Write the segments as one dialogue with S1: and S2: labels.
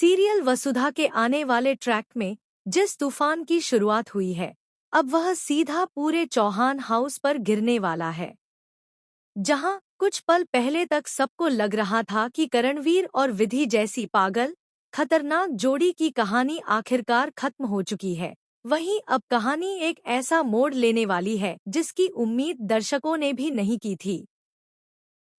S1: Serial वसुधा के आने वाले ट्रैक में जिस तूफान की शुरुआत हुई है, अब वह सीधा पूरे चौहान हाउस पर गिरने वाला है। जहां कुछ पल पहले तक सबको लग रहा था कि करणवीर और विधि जैसी पागल, खतरनाक जोड़ी की कहानी आखिरकार खत्म हो चुकी है, वहीं अब कहानी एक ऐसा मोड़ लेने वाली है जिसकी उम्मीद दर्शकों ने भी नहीं की थी।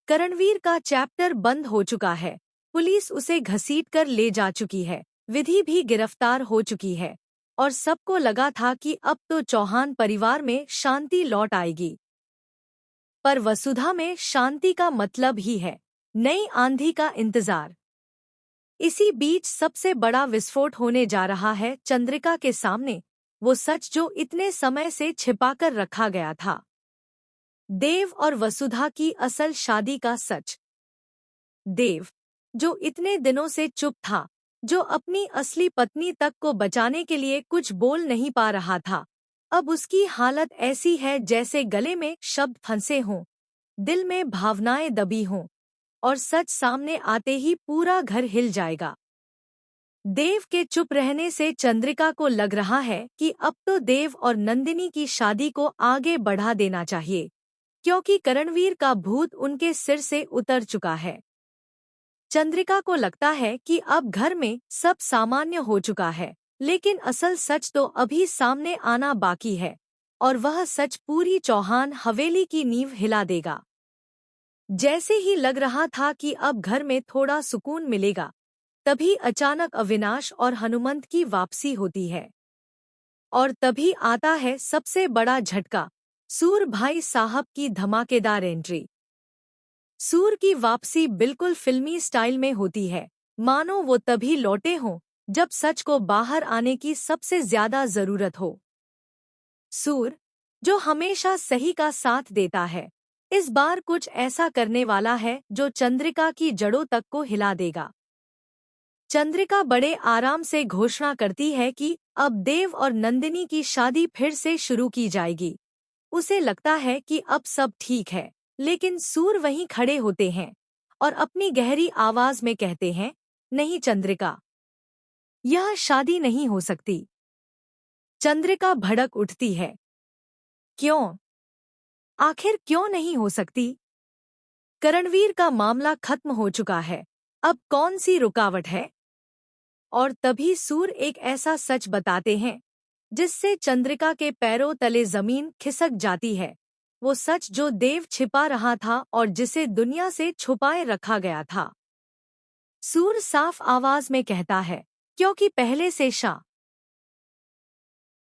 S1: करणवीर का चैप्टर बंद हो चुका है, पुलिस उसे घसीटकर ले जा चुकी है, विधि भी गिरफ्तार हो चुकी है और सबको लगा था कि अब तो चौहान परिवार में शांति लौट आएगी। पर वसुधा में शांति का मतलब ही है नई आंधी का इंतजार। इसी बीच सबसे बड़ा विस्फोट होने जा रहा है चंद्रिका के सामने, वो सच जो इतने समय से छिपाकर रखा गया था। देव और वसुधा की असल शादी का सच। देव, जो इतने दिनों से चुप था, जो अपनी असली पत्नी तक को बचाने के लिए कुछ बोल नहीं पा रहा था, अब उसकी हालत ऐसी है जैसे गले में शब्द फंसे हों, दिल में भावनाएं दबी हों और सच सामने आते ही पूरा घर हिल जाएगा। देव के चुप रहने से चंद्रिका को लग रहा है कि अब तो देव और नंदिनी की शादी को आगे बढ़ा देना चाहिए, क्योंकि करणवीर का भूत उनके सिर से उतर चुका है। चंद्रिका को लगता है कि अब घर में सब सामान्य हो चुका है, लेकिन असल सच तो अभी सामने आना बाकी है और वह सच पूरी चौहान हवेली की नींव हिला देगा। जैसे ही लग रहा था कि अब घर में थोड़ा सुकून मिलेगा, तभी अचानक अविनाश और हनुमंत की वापसी होती है। और तभी आता है सबसे बड़ा झटका, सूर भाई साहब की धमाकेदार एंट्री। सूर की वापसी बिल्कुल फिल्मी स्टाइल में होती है, मानो वो तभी लौटे हों जब सच को बाहर आने की सबसे ज्यादा जरूरत हो। सूर, जो हमेशा सही का साथ देता है, इस बार कुछ ऐसा करने वाला है जो चंद्रिका की जड़ों तक को हिला देगा। चंद्रिका बड़े आराम से घोषणा करती है कि अब देव और नंदिनी की शादी फिर से शुरू की जाएगी। उसे लगता है कि अब सब ठीक है, लेकिन सूर वहीं खड़े होते हैं और अपनी गहरी आवाज में कहते हैं, नहीं चंद्रिका, यह शादी नहीं हो सकती। चंद्रिका भड़क उठती है। क्यों? आखिर क्यों नहीं हो सकती? करणवीर का मामला खत्म हो चुका है, अब कौन सी रुकावट है? और तभी सूर एक ऐसा सच बताते हैं जिससे चंद्रिका के पैरों तले जमीन खिसक जाती है। वो सच जो देव छिपा रहा था और जिसे दुनिया से छुपाए रखा गया था। सूर साफ आवाज में कहता है, क्योंकि पहले से शाह